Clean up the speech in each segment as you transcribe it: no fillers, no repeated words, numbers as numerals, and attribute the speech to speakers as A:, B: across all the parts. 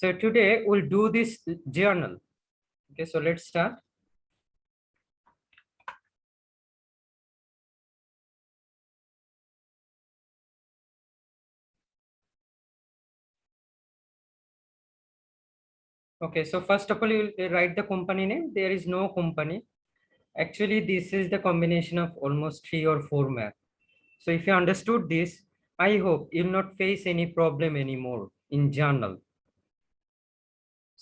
A: So today we'll do this journal. Okay, so let's start. Okay, so first of all, you will write the company name. There is no company. Actually, this is the combination of almost 3 or 4 math. So if you understood this, I hope you'll not face any problem anymore in journal.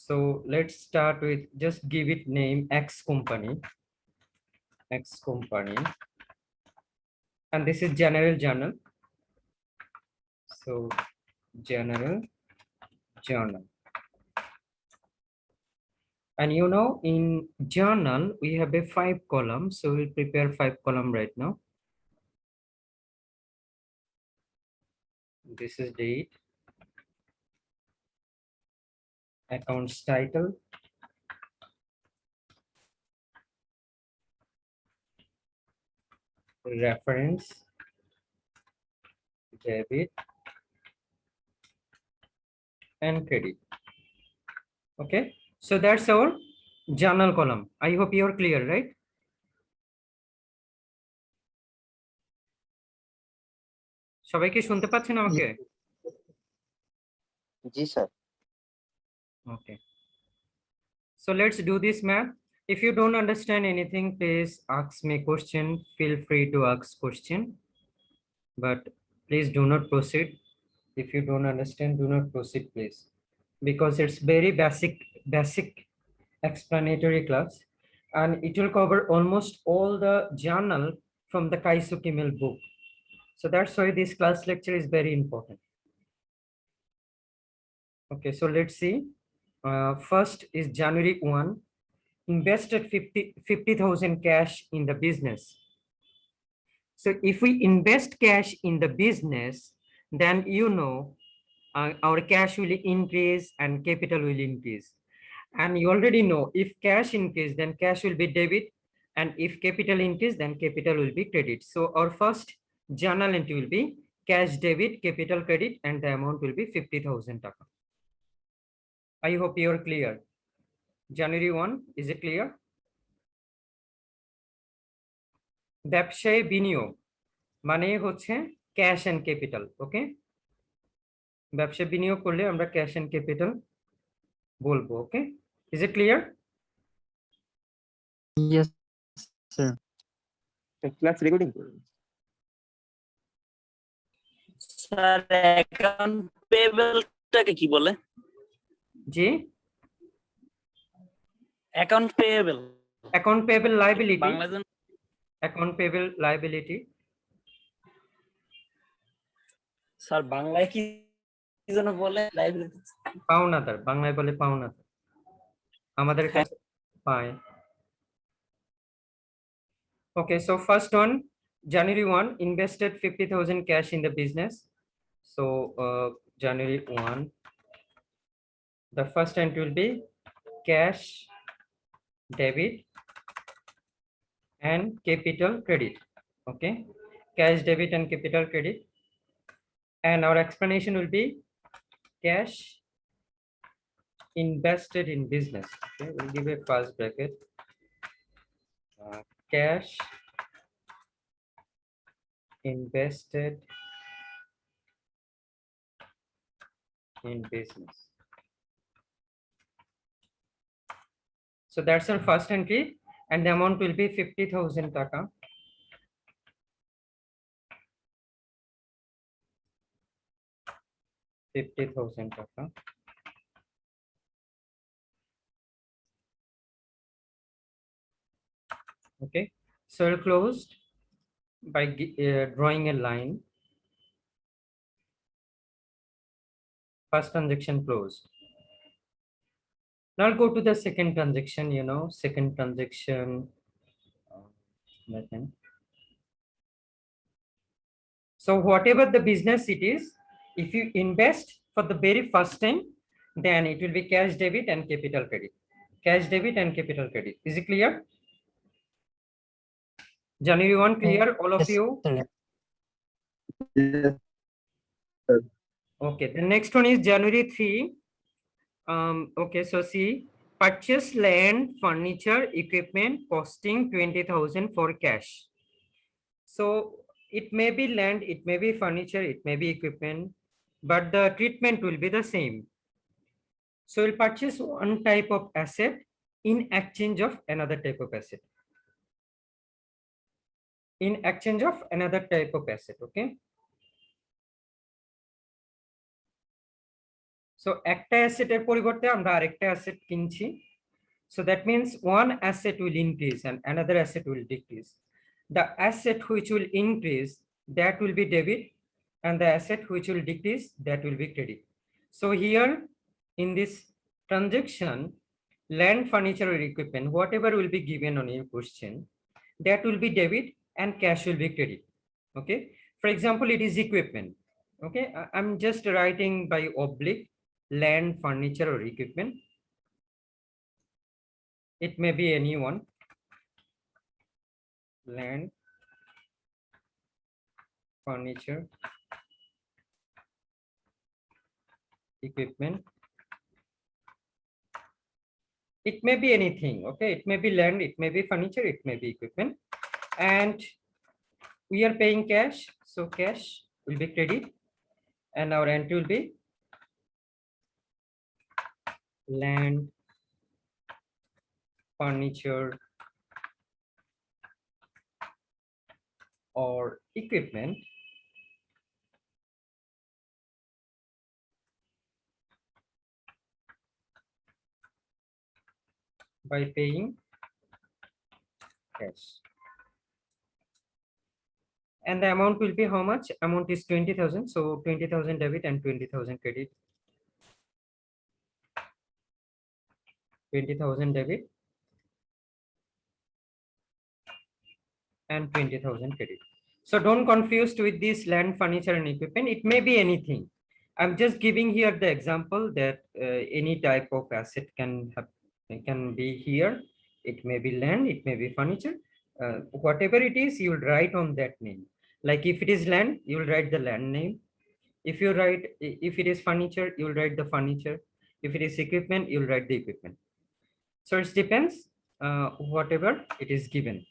A: So let's start with, just give it name X company, and this is general journal. So general journal. And you know, in journal, we have a 5 columns. So we'll prepare 5 column right now. This is date, accounts title, reference, debit, and credit. Okay, so that's our journal column. I hope you're clear, right? সবাই কি শুনতে পাচ্ছেন আমাকে?
B: জি sir.
A: Okay, so let's do this math. If you don't understand anything, please ask me question. Feel free to ask question, but please do not proceed. If you don't understand, do not proceed, please, because it's very basic explanatory class, and it will cover almost all the journal from the Kaisu Kimel book. So that's why this class lecture is very important. Okay, so let's see. First is January 1, invested 50,000 cash in the business. So if we invest cash in the business, then you know our cash will increase and capital will increase. And you already know, if cash increase, then cash will be debit, and if capital increase, then capital will be credit. So our first journal entry will be cash debit, capital credit, and the amount will be 50,000 taka. I hope you are clear. January 1, is it clear? ব্যবসায় বিনিয়োগ মানে হচ্ছে cash and capital. ওকে, ব্যবসায় বিনিয়োগ করলে আমরা cash and capital বলবো। Okay, is it clear?
B: Yes sir. Class recording করুন
C: স্যার। অ্যাকাউন্ট পেয়েবলটাকে কি বলে?
A: জি,
C: account payable.
A: Account payable liability.
C: বাংলাতে
A: অ্যাকাউন্ট পেয়েবল লায়াবিলিটি।
C: স্যার বাংলায় কি যেন বলে? লায়াবিলিটি।
A: পাওনাদার, বাংলায় বলে পাওনাদার, আমাদের কাছে পায়। Okay, so first one, January 1, invested 50,000 cash in the business. So January 1, the first entry will be cash debit and capital credit. Okay, cash debit and capital credit, and our explanation will be cash invested in business. Okay, we'll give a first bracket, cash invested in business. So that's our first entry, and the amount will be 50,000 taka. $50,000. Okay, so we'll close by drawing a line. First transaction closed. Now I'll go to the second transaction. You know, second transaction. So whatever the business it is, if you invest for the very first time, then it will be cash debit and capital credit. Cash debit and capital credit. Is it clear? January 1 clear, all of you? Okay, the next one is January 3, Okay, so see, purchase land, furniture, equipment costing 20,000 for cash. So it may be land, it may be furniture, it may be equipment, but the treatment will be the same. So we'll purchase one type of asset in exchange of another type of asset. In exchange of another type of asset, okay? So একটা অ্যাসেটের পরিবর্তে আমরা আরেকটা asset কিনছি. So that means one asset will increase and another asset will decrease. The asset which will increase, that will be debit, and the asset which will decrease, that will be credit. So here in this transaction, land, furniture, or equipment, whatever will be given on your question, that will be debit and cash will be credit. Okay. For example, it is equipment. Okay. I'm just writing by oblique land, furniture, or equipment. It may be anyone. Land, furniture, equipment. It may be anything. Okay. It may be land, it may be furniture, it may be equipment. And we are paying cash. So cash will be credit and our entry will be land, furniture, or equipment by paying cash. And the amount will be how much? Amount is 20,000. So 20,000 debit and 20,000 credit. 20,000 debit and 20,000 credit. So don't confuse with this land, furniture, and equipment. It may be anything. I'm just giving here the example that any type of asset can have, can be here. It may be land, it may be furniture. Whatever it is, you'll write on that name. Like if it is land, you'll write the land name. If it is furniture, you'll write the furniture. If it is equipment, you'll write the equipment. So it depends whatever it is given.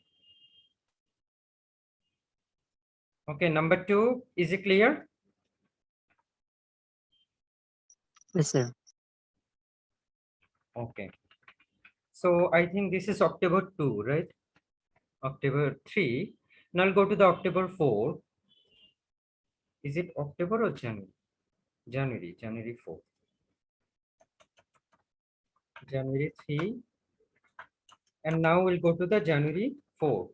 A: Okay, number 2, is it clear?
B: Yes, sir.
A: Okay. So I think this is October 2, right? October 3. Now I'll go to the October 4. Is it October or January? January 4. January 3. And now we'll go to the January 4.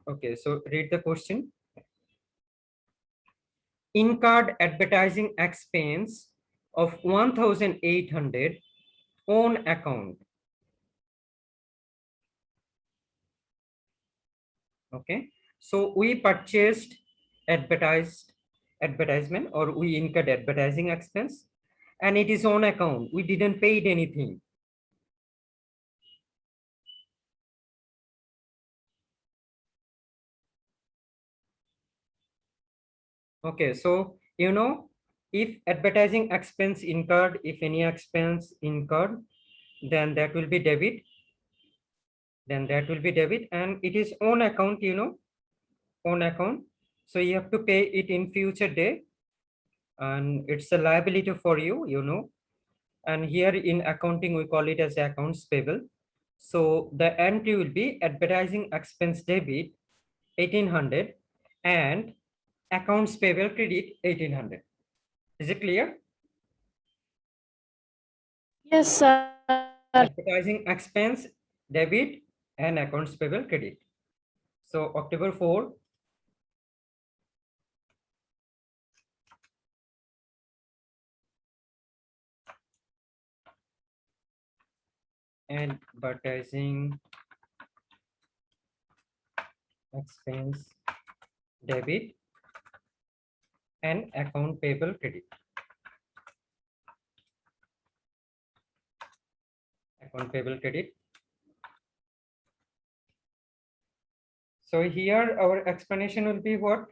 A: Okay, so read the question. Incurred advertising expense of 1,800 on account. Okay, so we purchased advertisement, or we incurred advertising expense, and it is on account. We didn't pay it anything. Okay, so if advertising expense incurred, if any expense incurred, then that will be debit. Then that will be debit, and it is on account, on account. So you have to pay it in future day, and it's a liability for you, And here in accounting, we call it as accounts payable. So the entry will be advertising expense debit 1,800 and accounts payable credit 1,800. Is it clear?
D: Yes, sir.
A: Advertising expense debit and accounts payable credit. So October 4. Advertising expense debit and account payable credit. Account payable credit. So here our explanation will be what?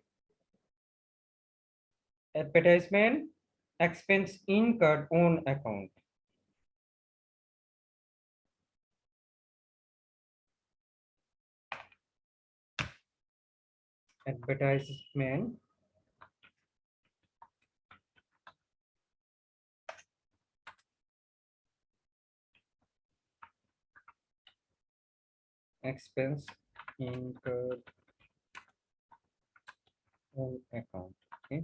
A: Advertisement expense incurred on account. Advertisement expense incurred on account. Okay.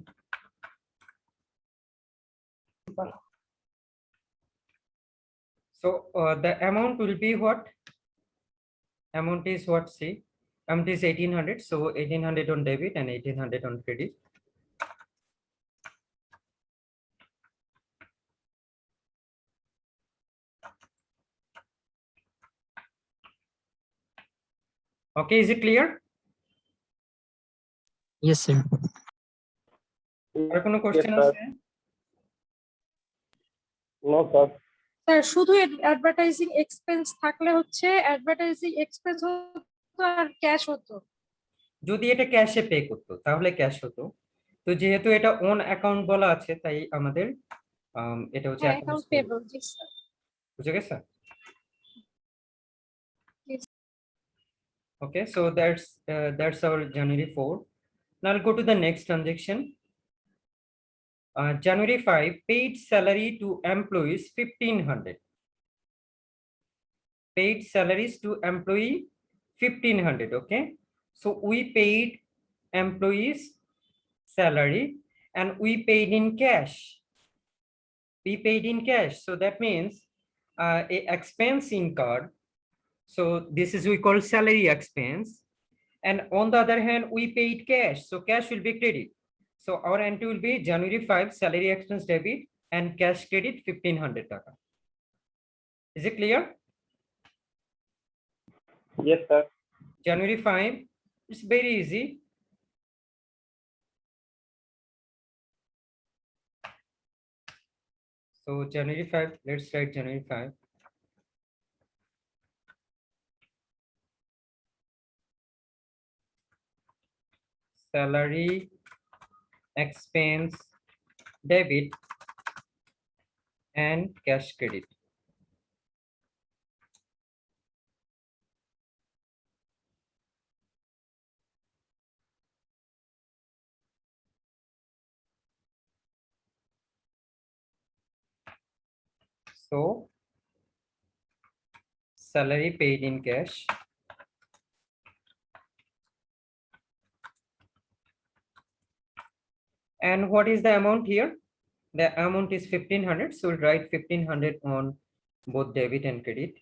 A: So the amount will be what? Amount is what? See, amount is 1800. So 1800 on debit and 1800 on credit. Okay, is it clear?
B: Yes, sir.
A: আর কোনো question
D: Yes, sir.
A: আছে?
D: No, sir.
E: Sir শুধু advertising expense থাকলে হচ্ছে advertising expense হতো আর cash হতো।
A: যদি এটা ক্যাশে pay করতো তাহলে ক্যাশ হতো। তো যেহেতু এটা অন অ্যাকাউন্ট বলা আছে তাই আমাদের এটা হচ্ছে
E: হ্যাঁ,
A: accounts
E: অ্যাকাউন্ট পেবল, জি স্যার।
A: বুঝে গেছে?
E: Yes.
A: Okay, so that's our January 4. Now I'll go to the next transaction. January 5, paid salary to employees 1500. Paid salaries to employee 1500. Okay, so we paid employees salary and we paid in cash. We paid in cash, so that means a expense incurred. So this is we call salary expense, and on the other hand we paid cash, so cash will be credit. So our entry will be January 5 salary expense debit and cash credit 1500 taka. Is it clear?
D: Yes, sir.
A: January 5, it's very easy. So January 5, let's write January 5. Salary expense debit and cash credit. So salary paid in cash and what is the amount here? The amount is 1500, so we'll write 1500 on both debit and credit.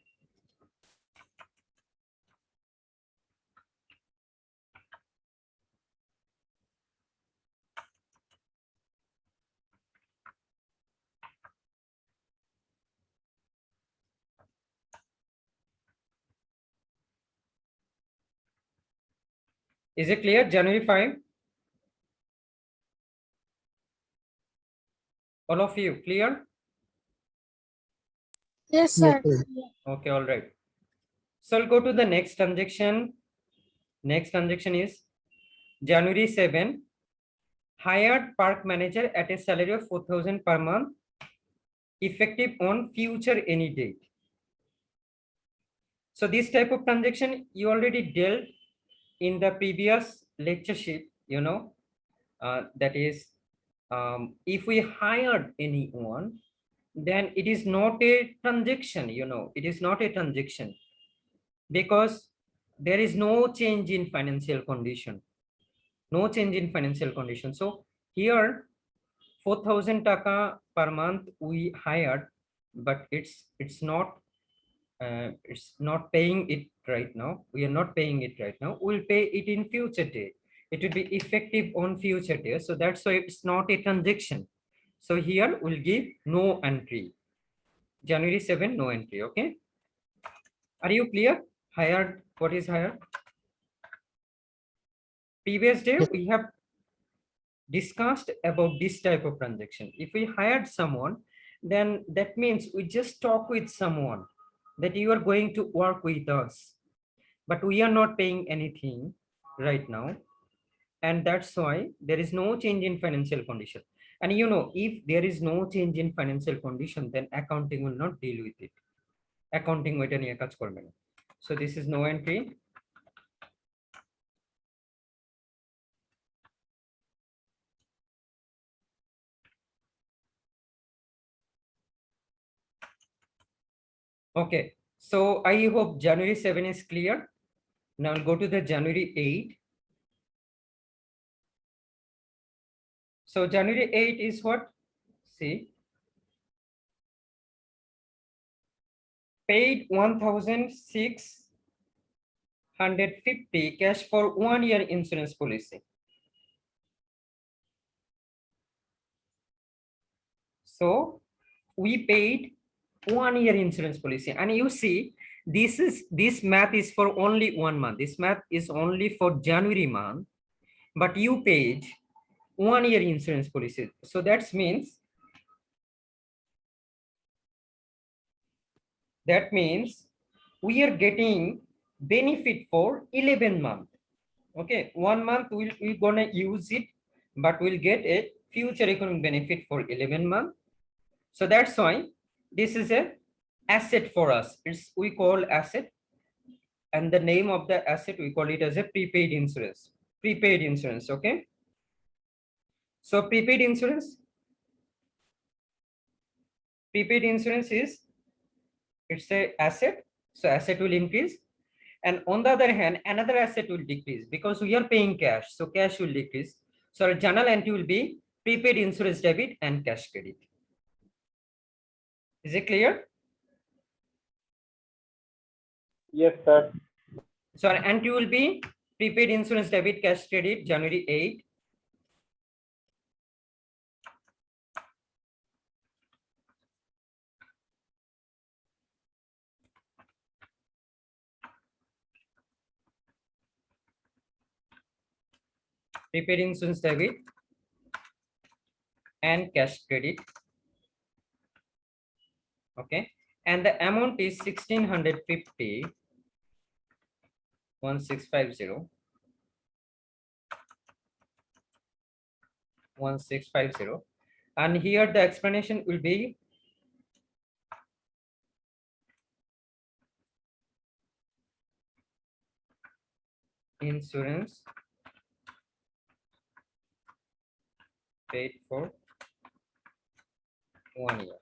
A: Is it clear? January 5? All of you clear?
E: Yes,
B: Yes,
E: sir.
B: sir.
A: Okay, all right. So I'll go to the next transaction. Next transaction is January 7, hired park manager at a salary of 4000 per month, effective on future any date. So this type of transaction you already dealt in the previous lecture sheet, you know, that is, if we hired anyone, then it is not a transaction, you know, it is not a transaction because there is no change in financial condition, no change in financial condition. So here 4000 taka per month we hired, but it's not paying it right now. We are not paying it right now. We'll pay it in future day. It will be effective on future day. So that's why it's not a transaction. So here we'll give no entry. January 7, no entry. Okay. Are you clear? Hired, what is hired? Previous day
B: Yes.
A: we have discussed about this type of transaction. If we hired someone, then that means we just talk with someone that you are going to work with us, but we are not paying anything right now, and that's why there is no change in financial condition. And you know, if there is no change in financial condition, then accounting will not deal with it. Accounting ওইটা নিয়ে কাজ করবে না. So this is no entry. Okay, so I hope January 7 is clear. Now I'll go to the January 8. So January 8 is what? See, paid 1,650 cash for 1 year insurance policy. So we paid 1 year insurance policy, and you see this math is for only 1 month. This math is only for January month, but you paid 1 year insurance policy. So that means we are getting benefit for 11 month. Okay, 1 month we're gonna use it, but we'll get a future economic benefit for 11 month. So that's why this is a asset for us. We call asset, and the name of the asset we call it as a prepaid insurance. Prepaid insurance. Okay, so prepaid insurance is, it's a asset, so asset will increase, and on the other hand another asset will decrease because we are paying cash, so cash will decrease. So our journal entry will be prepaid insurance debit and cash credit. Is it clear?
D: Yes, sir.
A: So our entry will be prepaid insurance debit cash credit January 8. Prepaid insurance debit and cash credit. Okay, and the amount is 1,650, 1650, 1650, and here the explanation will be insurance paid for 1 year.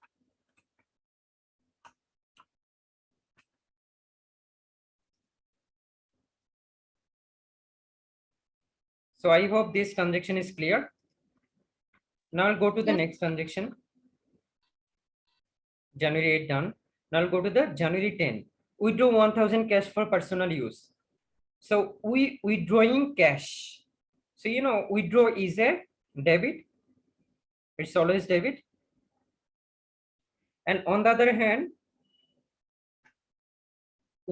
A: So I hope this transaction is clear. Now I'll go to the
E: Yes.
A: next transaction. January 8 done. Now I'll go to the January 10. Withdraw 1,000 cash for personal use. So we withdrawing cash. So you know, withdraw is a debit. It's always debit. And on the other hand,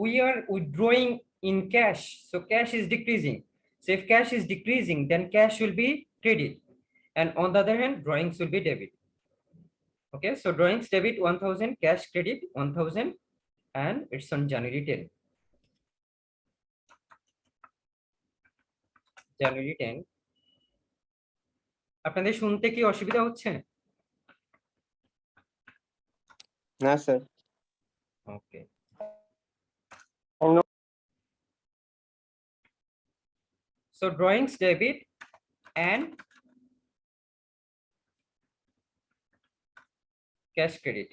A: we are withdrawing in cash. So cash is decreasing. So if cash is decreasing, then cash will be credit. And on the other hand, drawings will be debit. Okay, so drawings debit 1,000, cash credit 1,000, and it's on January 10. January 10. আপনাদের শুনতে কি অসুবিধা হচ্ছে?
D: না sir.
A: Okay.
D: No.
A: So drawings debit and cash credit.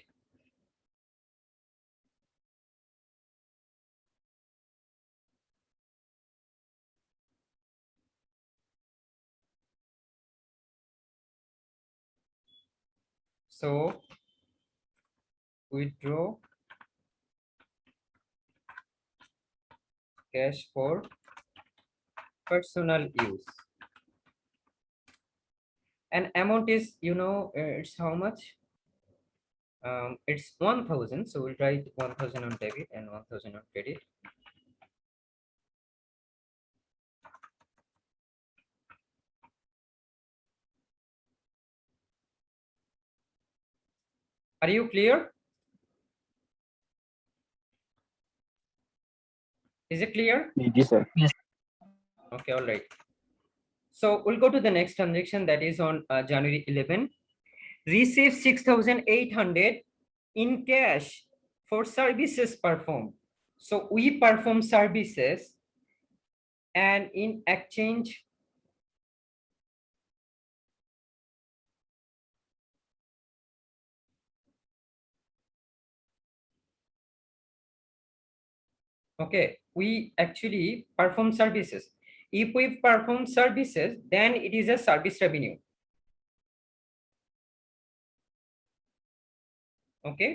A: So withdraw cash for personal use. And amount is, you know, it's how much? It's 1,000. So we'll write 1,000 on debit and 1,000 on credit. Are you clear? Is it clear?
D: Yes, sir.
A: Okay, all right. So we'll go to the next transaction, that is on January 11. receive 6,800 in cash for services performed. So we perform services and in exchange okay, we actually perform services. If we perform services, then it is a service revenue. Okay,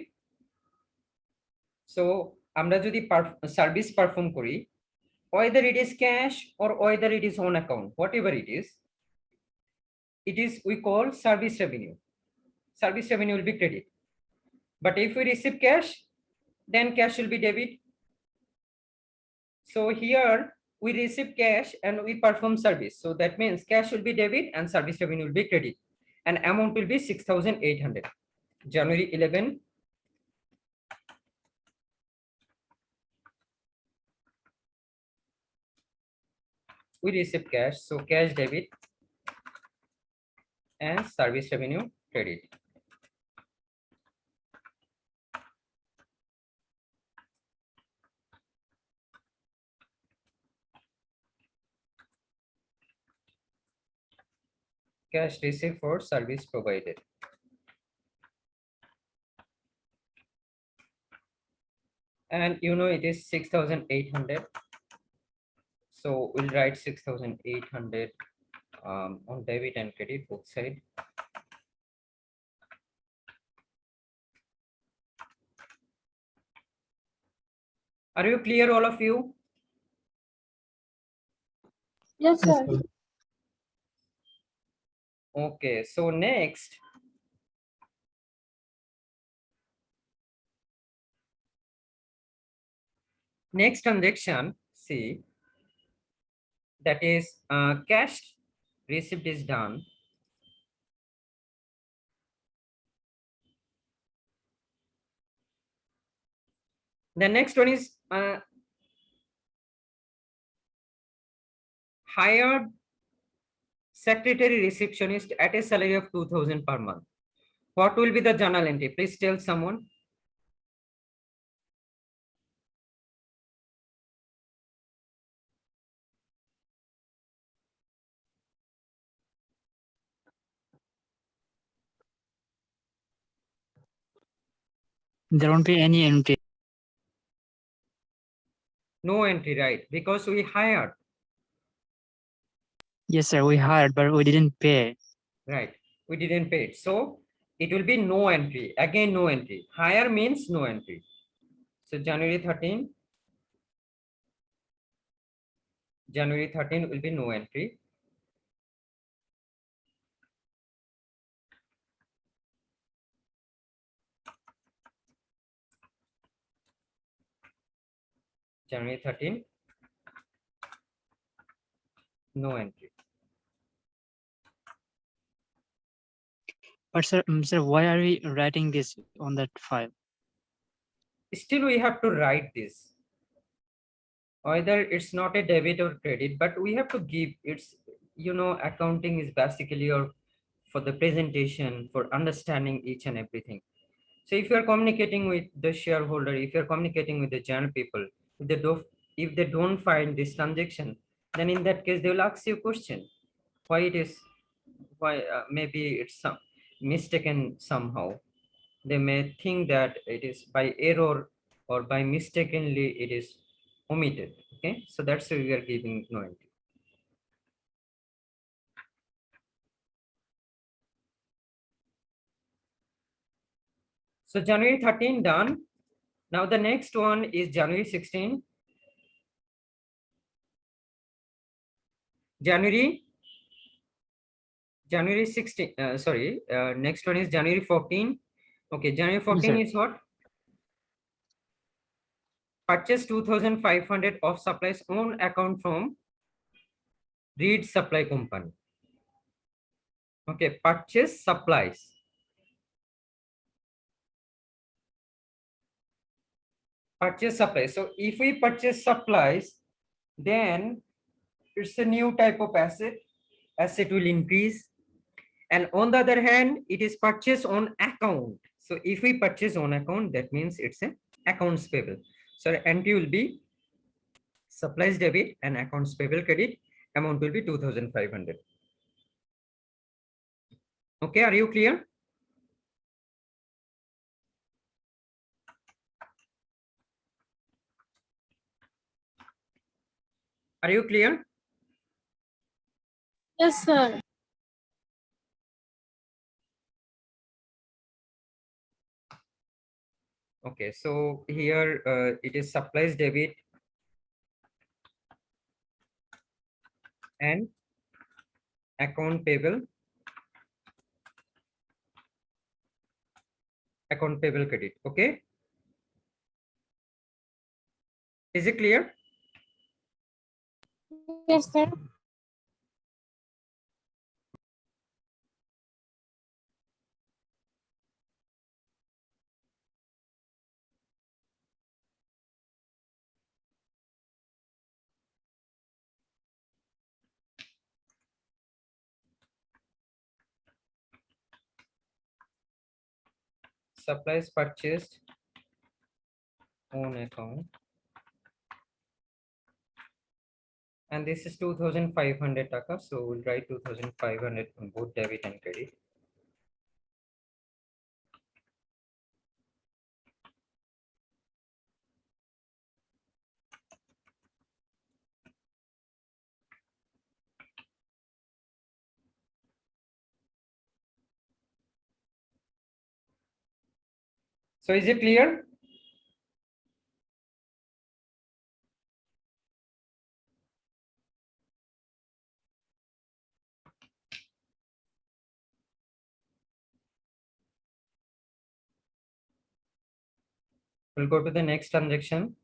A: so আমরা যদি service perform করি, whether it is cash or whether it is on account, whatever it is we call service revenue. Service revenue will be credit. But if we receive cash, then cash will be debit. So here we receive cash and we perform service. So that means cash will be debit and service revenue will be credit. And amount will be 6,800. January 11. We receive cash, so cash debit and service revenue credit. Cash received for service provided. And you know it is 6,800. So we'll write 6,800 on debit and credit both side. Are you clear, all of you?
E: Yes, sir.
A: Okay, so next. Next transaction, see, that is cash received is done. The next one is hired secretary receptionist at a salary of 2,000 per month. What will be the journal entry? Please tell someone.
B: There won't be any entry.
A: No entry, right? Because we hired,
B: Yes, sir. We hired, but we didn't pay.
A: right? We didn't pay it. So it will be no entry. Again, no entry. Hire means no entry. So January 13. January 13 will be no entry. January 13, no entry.
B: But sir, why are we writing this on that file?
A: Still we have to write this. Either it's not a debit or credit, but we have to give it's, you know, accounting is basically or for the presentation, for understanding each and everything. So if you are communicating with the shareholder, if you're communicating with the general people, if they don't find this transaction, then in that case they will ask you a question. Why it is, why maybe it's some mistaken somehow. They may think that it is by error or by mistakenly it is omitted. Okay, so that's why we are giving no entry. So January 13 done. Now the next one is January 16. January 16, next one is January 14. Okay, January 14
B: Yes,
A: is what? Purchase 2,500 of supplies on account from Reed Supply Company. Okay, purchase supplies. Purchase supplies. So if we purchase supplies, then it's a new type of asset. Asset will increase. And on the other hand, it is purchased on account. So if we purchase on account, that means it's an accounts payable. So entry will be supplies debit and accounts payable credit. Amount will be 2,500. Okay, are you clear? Are you clear?
E: Yes, sir.
A: Okay, so here it is supplies debit and account payable credit. Okay, is it clear?
E: Yes, sir.
A: Supplies purchased on account, and this is 2,500 taka. So we'll write 2,500 on both debit and credit. So is it clear? We'll go to the next transaction.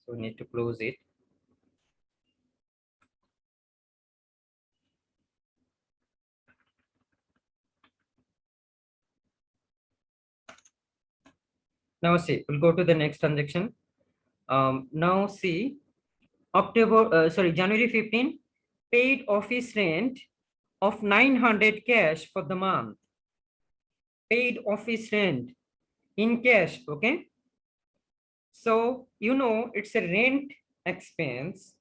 A: So we need to close it. Now see, we'll go to the next transaction. Now see, January 15, paid office rent of 900 cash for the month. Paid office rent in cash, okay? So, you know, it's a rent expense.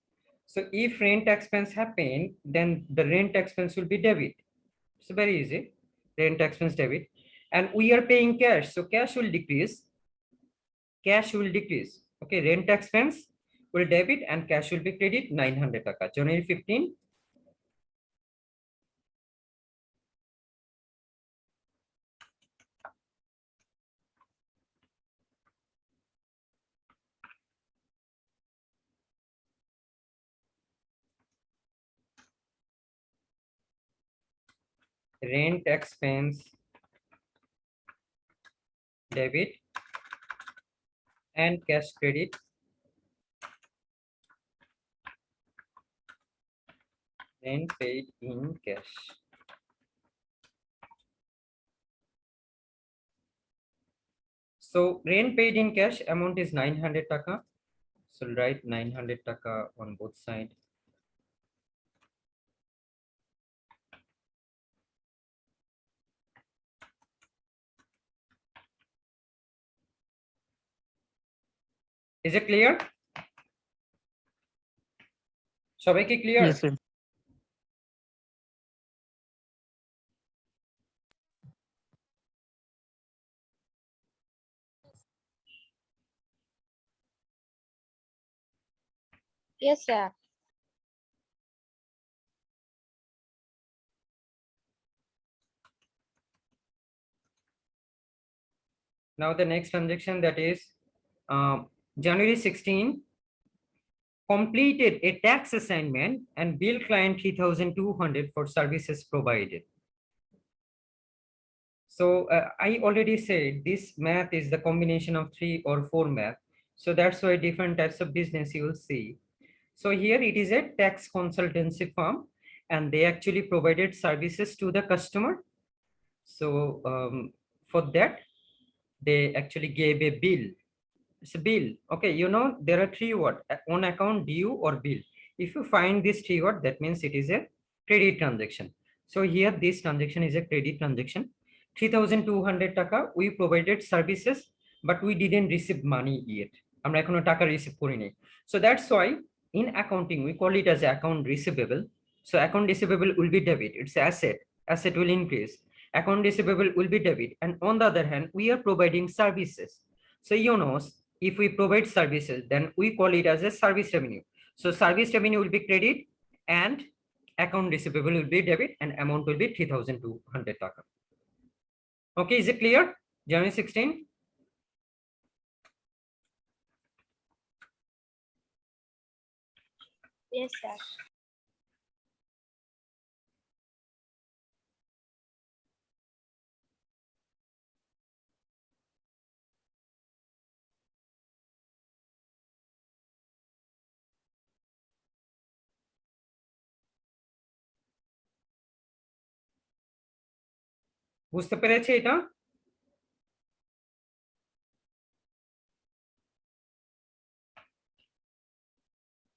A: So if rent expense happen, then the rent expense will be debit. It's very easy, rent expense debit. And we are paying cash, so cash will decrease. Cash will decrease, okay? Rent expense will debit and cash will be credit 900 taka. January 15, rent expense debit and cash credit rent paid in cash. So rent paid in cash amount is 900 taka. So write 900 taka on both sides. Is it clear? সবাই কি clear?
B: Yes, sir.
E: Yes, sir.
A: Now the next transaction, that is January 16, completed a tax assignment and bill client 3,200 for services provided. So I already said this math is the combination of 3 or 4 math. So that's why different types of business you will see. So here it is a tax consultancy firm and they actually provided services to the customer. So for that, they actually gave a bill. It's a bill. Okay, you know, there are 3 words: on account, due, or bill. If you find this 3 word, that means it is a credit transaction. So here this transaction is a credit transaction. 3,200 taka we provided services, but we didn't receive money yet. আমরা এখনো টাকা receive করিনি। So that's why in accounting we call it as account receivable. So account receivable will be debit. It's asset. Asset will increase. Account receivable will be debit. And on the other hand, we are providing services. So you know, if we provide services, then we call it as a service revenue. So service revenue will be credit and account receivable will be debit and amount will be 3,200 taka. Okay, is it clear? January 16?
E: Yes, sir.
A: বুঝতে পেরেছে এটা?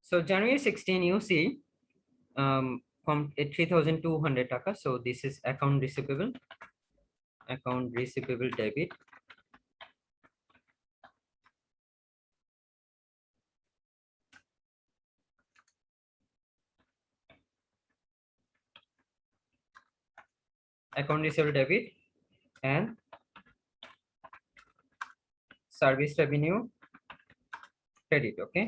A: So January 16, you see, from 3,200 taka. So this is account receivable debit. Account receivable debit and service revenue credit. Okay.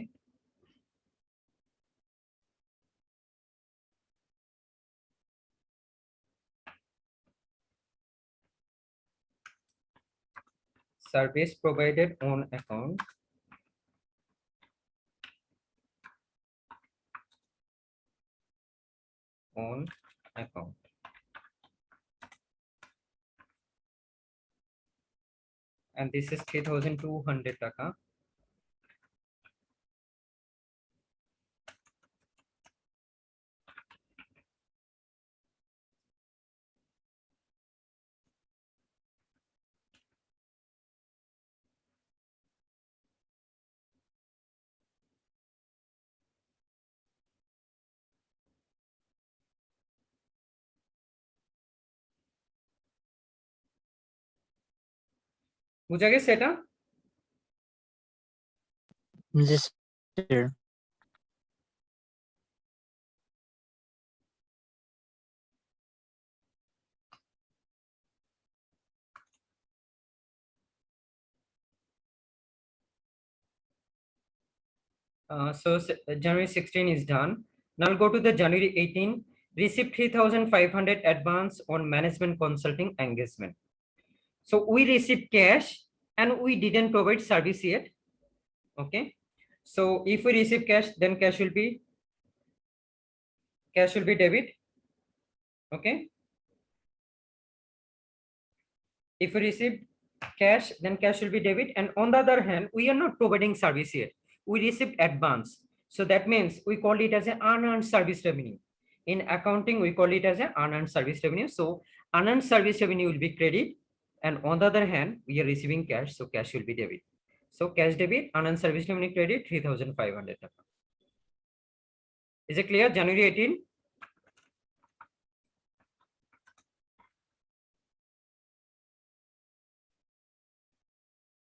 A: Service provided on account and this is 3,200 taka. বুঝা গেছে এটা?
B: Yes, sir.
A: January 16 is done. Now we'll go to the January 18. Received 3,500 advance on management consulting engagement. So we received cash and we didn't provide service yet. Okay. So if we receive cash, then cash will be debit. Okay. If we receive cash, then cash will be debit. And on the other hand, we are not providing service yet. We received advance. So that means we call it as an unearned service revenue. In accounting, we call it as an unearned service revenue. So unearned service revenue will be credit. And on the other hand, we are receiving cash. So cash will be debit. So cash debit, unearned service revenue credit, 3,500. Is it clear? January 18?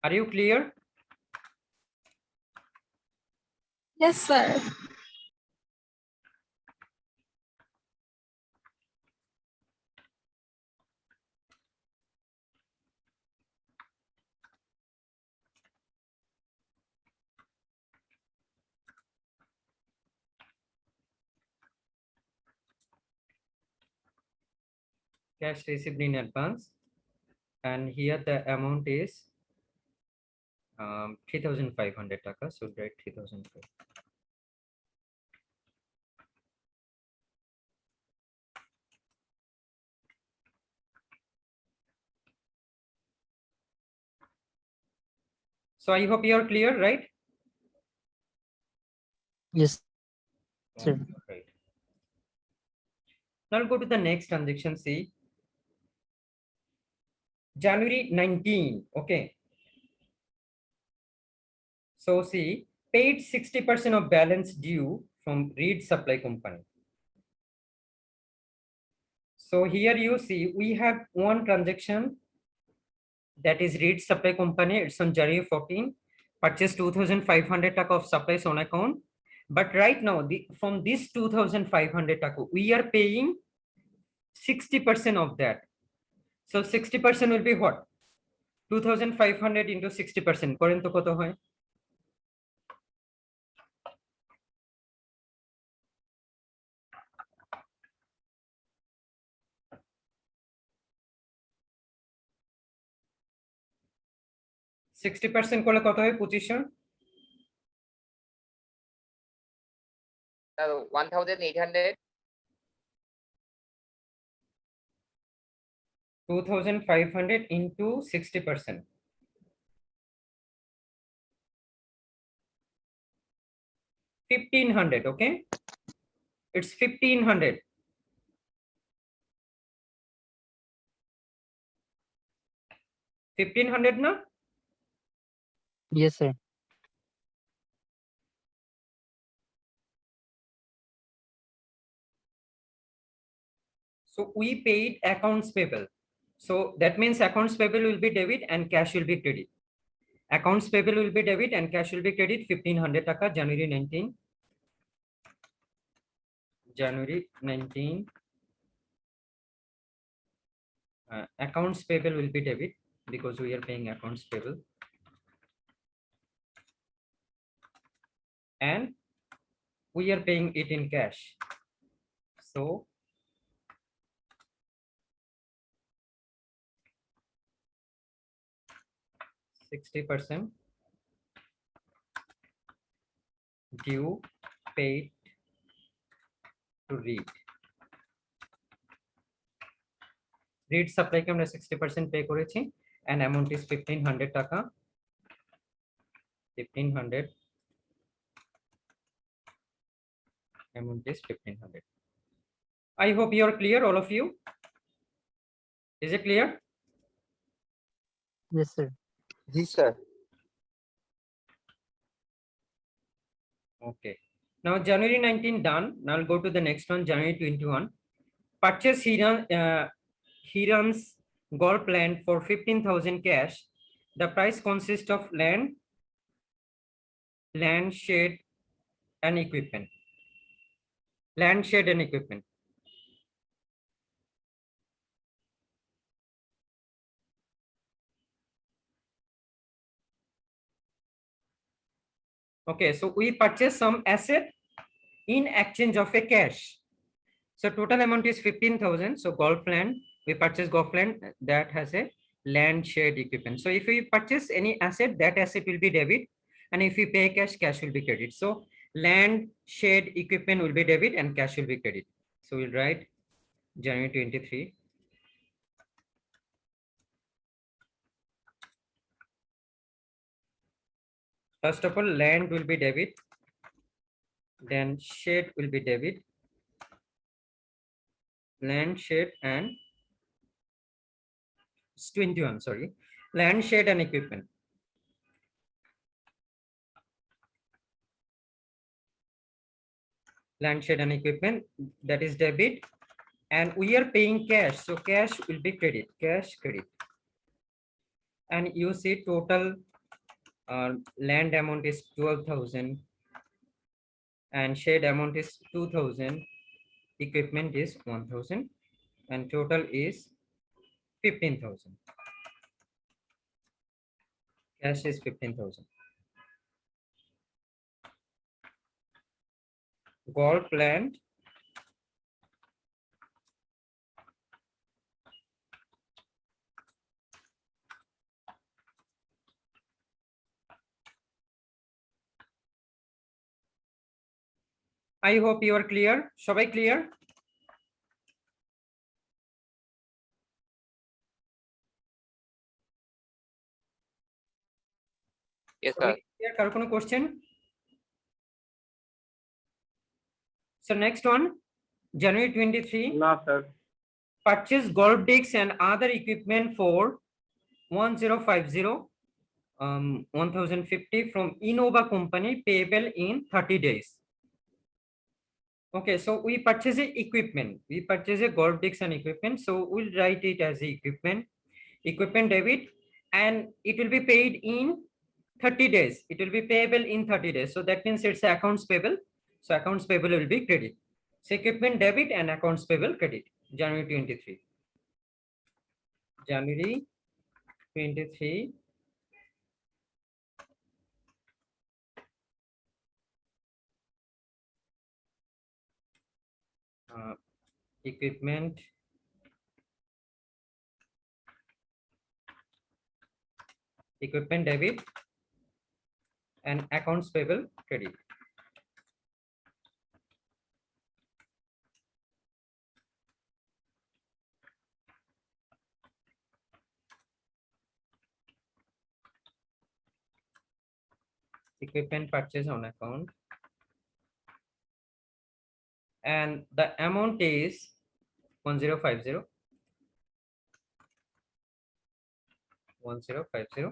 A: Are you clear?
E: Yes, sir.
A: Cash received in advance. And here the amount is 3,500 taka. So write 3,500. So I hope you are clear, right?
B: Yes, sir.
A: Right. Now I'll go to the next transaction. See, January 19. Okay. So see, paid 60% of balance due from Reed Supply Company. So here you see we have one transaction that is Reed Supply Company. It's on January 14. Purchase 2,500 taka of supplies on account. But right now, from this 2,500 taka, we are paying 60% of that. So 60% will be what? 2,500 into 60%. করেন তো কত হয়? $60 করলে কত হয়? 2500?
F: 1,800.
A: 2,500 into 60%. 1,500, okay? It's 1,500. $1,500 na?
B: Yes, sir.
A: So we paid accounts payable. So that means accounts payable will be debit and cash will be credit. Accounts payable will be debit and cash will be credit. 1,500 taka January 19. January 19. Accounts payable will be debit because we are paying accounts payable. And we are paying it in cash. So $60 due paid to Reed. Reed supply কে আমরা 60% pay করেছি and amount is 1,500 টাকা. 1,500. Amount is 1,500. I hope you are clear, all of you. Is it clear?
B: Yes, sir.
D: Yes, sir.
A: Okay. Now January 19 done. Now I'll go to the next one, January 21. Purchase Hiram's golf land for 15,000 cash. The price consists of land, shed, and equipment. Land, shed, and equipment. Okay, so we purchase some asset in exchange of a cash. So total amount is 15,000. So golf land, we purchase golf land that has a land, shed, equipment. So if we purchase any asset, that asset will be debit, and if we pay cash, cash will be credit. So land, shed, equipment will be debit and cash will be credit. So we'll write January 23. First of all, land will be debit, then shed will be debit, land, shed, and it's 21, sorry, land, shed, and equipment. Land, shed, and equipment, that is debit, and we are paying cash, so cash will be credit, cash credit. And you see total land amount is 12,000 and shed amount is 2,000, equipment is 1,000, and total is 15,000. Cash is 15,000. Golf land, I hope you are clear. Shobai clear?
F: Yes, sir.
A: Clear? কারো কোনো question? So next one, January 23.
D: No, sir.
A: Purchase golf decks and other equipment for 1,050, 1,050 from Innova company, payable in 30 days. Okay, so we purchase a equipment. We purchase a golf disc and equipment. So we'll write it as a equipment debit, and it will be paid in 30 days. It will be payable in 30 days. So that means it's accounts payable. So accounts payable will be credit. So equipment debit and accounts payable credit. January 23. January 23. Equipment debit and accounts payable credit. Equipment purchase on account, and the amount is 1050. 1050.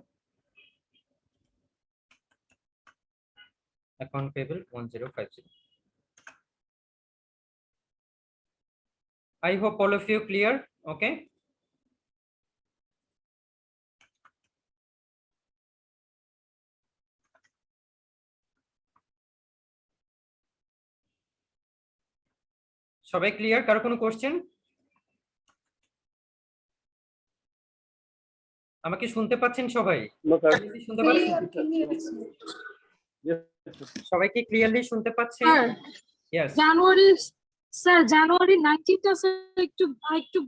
A: Account payable 1050. I hope all of you clear. Okay. সবাই clear? কারো কোনো question? আমাকে শুনতে পাচ্ছেন সবাই?
D: No, sir.
A: শুনতে পাচ্ছেন?
D: Yes,
A: সবাই কি ক্লিয়ারলি শুনতে পাচ্ছেন?
E: Sir
A: Yes.
E: জানুয়ারি 19টা স্যার একটু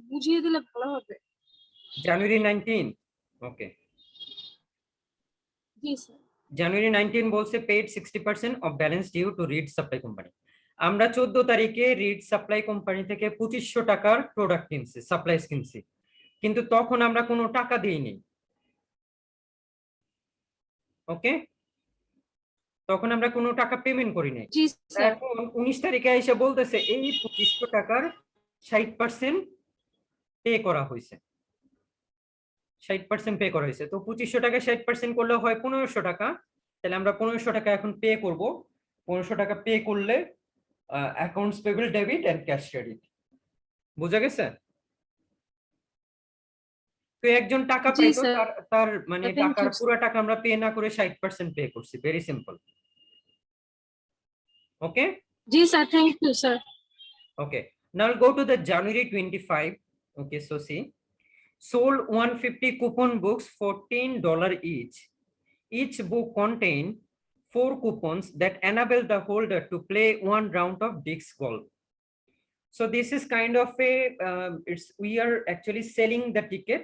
E: বুঝিয়ে দিলে ভালো হবে।
A: January 19. Okay.
E: জি স্যার।
A: January 19 বলছে paid 60% of balance due to Reed Supply Company. আমরা 14 তারিখে রিড সাপ্লাই কোম্পানি থেকে 2500 টাকার প্রোডাক্ট কিনছি, সাপ্লাইস কিনছি, কিন্তু তখন আমরা কোনো টাকা দিইনি। ওকে, তখন আমরা কোনো টাকা পেমেন্ট করি নাই।
E: জি স্যার।
A: এখন 19 তারিখে এসে বলতেছে এই 2500 টাকার 60% পে করা হয়েছে, 60% পে করা হয়েছে। তো 2500 টাকা 60% করলে হয় 1500 টাকা, তাহলে আমরা 1500 টাকা এখন পে করব। 1500 টাকা পে করলে accounts payable debit and cash credit. বুঝা গেছে? তো একজন টাকা
E: জি
A: পাইতো,
E: স্যার।
A: তার মানে
E: Thank you,
A: টাকার
E: sir.
A: পুরো টাকা আমরা পে না করে 60% পে করছি। Very simple. ওকে?
E: জি sir, thank you sir.
A: Okay, now we'll go to the January 25. Okay, so see, sold 150 coupon books for $10 each. Each book contain 4 coupons that enable the holder to play 1 round of disc golf. So this is kind of a, we are actually selling the ticket,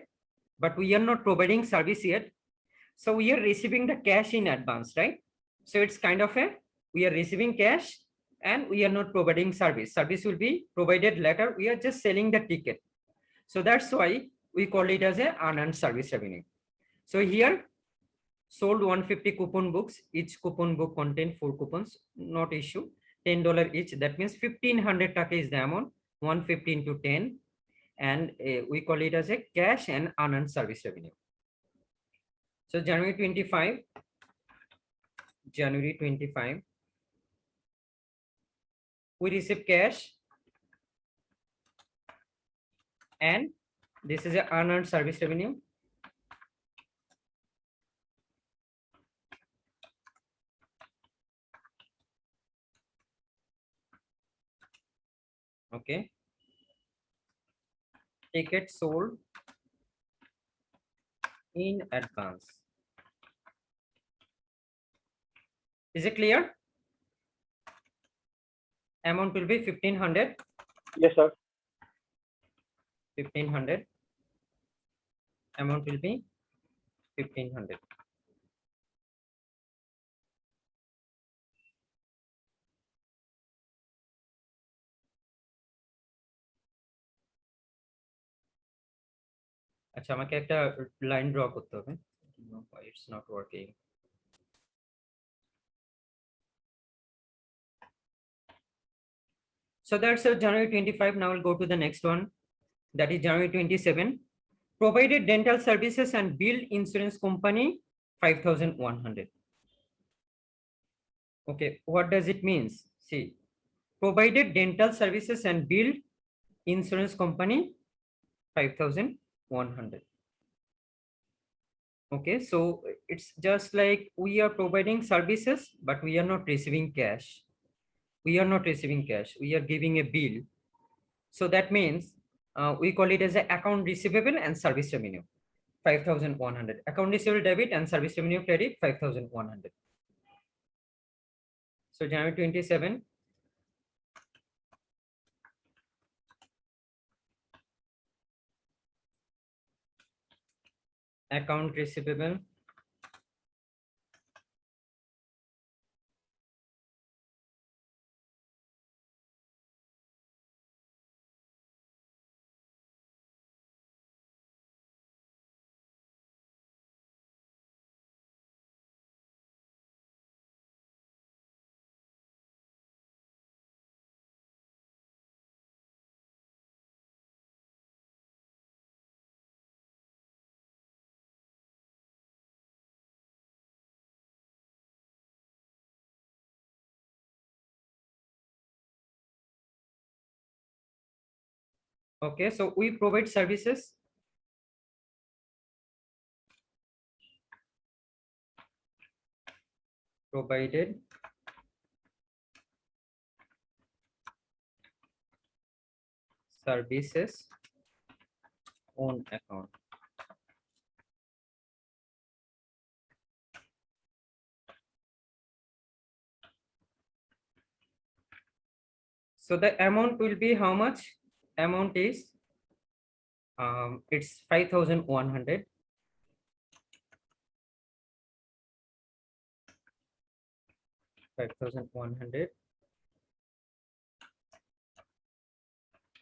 A: but we are not providing service yet. So we are receiving the cash in advance, right? So it's kind of a, we are receiving cash and we are not providing service. Service will be provided later. We are just selling the ticket. So that's why we call it as a unearned service revenue. So here sold 150 coupon books. Each coupon book contain 4 coupons, not issue. $10 each. That means 1500 taka is the amount. 150 into 10, and we call it as a cash and unearned service revenue. So January 25, we receive cash, and this is a unearned service revenue. Okay, ticket sold in advance. Is it clear? Amount will be 1500.
D: yes, sir.
A: 1500. Amount will be 1500. আচ্ছা, আমাকে একটা line draw করতে হবে। It's not working. So that's January 25. Now we'll go to the next one. That is January 27. Provided dental services and billed insurance company 5,100. Okay, what does it means? See, provided dental services and billed insurance company 5,100. Okay, so it's just like we are providing services, but we are not receiving cash. We are not receiving cash. We are giving a bill. So that means we call it as an account receivable and service revenue 5,100. Account receivable debit and service revenue credit 5,100. So January 27. Account receivable. Okay, so we provide services. Provided services on account. So the amount will be how much? Amount is it's 5,100. 5,100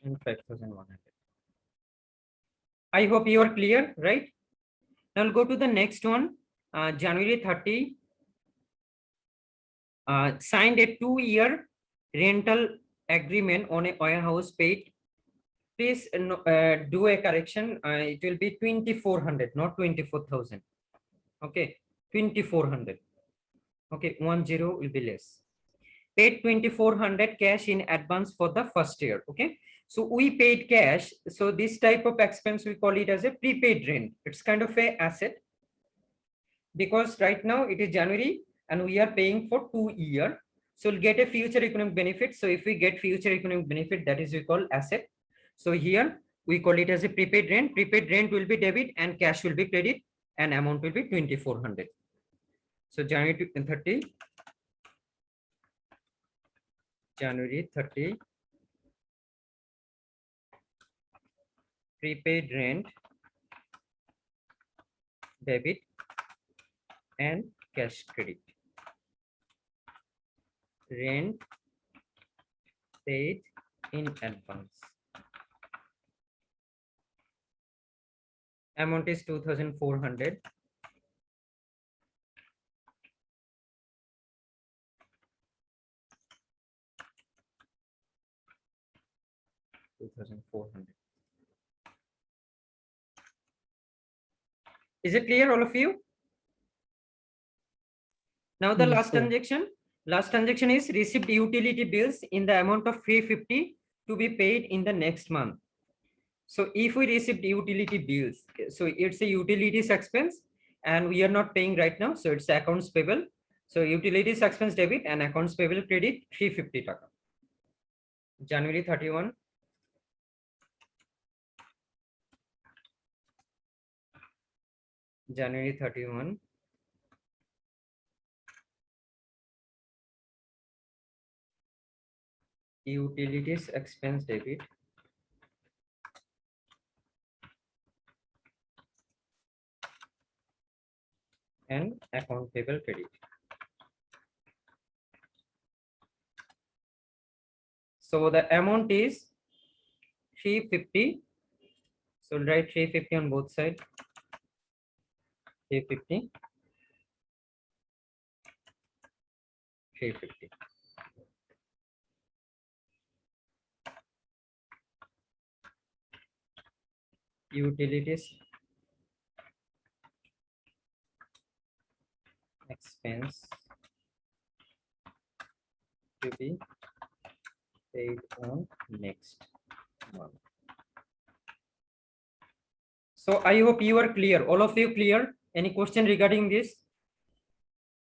A: and 5,100. I hope you are clear, right? Now we'll go to the next one. January 30. Signed a 2-year rental agreement on a warehouse paid. Please do a correction. It will be 2,400, not 24,000. Okay, 2,400. Okay, 10 will be less. Paid 2,400 cash in advance for the first year. Okay, so we paid cash. So this type of expense we call it as a prepaid rent. It's kind of a asset because right now it is January and we are paying for 2 years. So we'll get a future economic benefit. So if we get future economic benefit, that is we call asset. So here we call it as a prepaid rent. Prepaid rent will be debit and cash will be credit and amount will be 2,400. So January 30. January 30. Prepaid rent, debit and cash credit. Rent paid in advance. Amount is 2,400. Is it clear, all of you? Now the
B: Yes,
A: last
B: sir.
A: transaction. Last transaction is received utility bills in the amount of 350 to be paid in the next month. So if we received utility bills, so it's a utilities expense and we are not paying right now. So it's accounts payable. So utilities expense debit and accounts payable credit 350 taka. January 31. January 31. Utilities expense debit and account payable credit. So the amount is 350. So we'll write 350 on both sides. 350. 350. Utilities expense to be paid on next month. So I hope you are clear. All of you clear? Any question regarding this?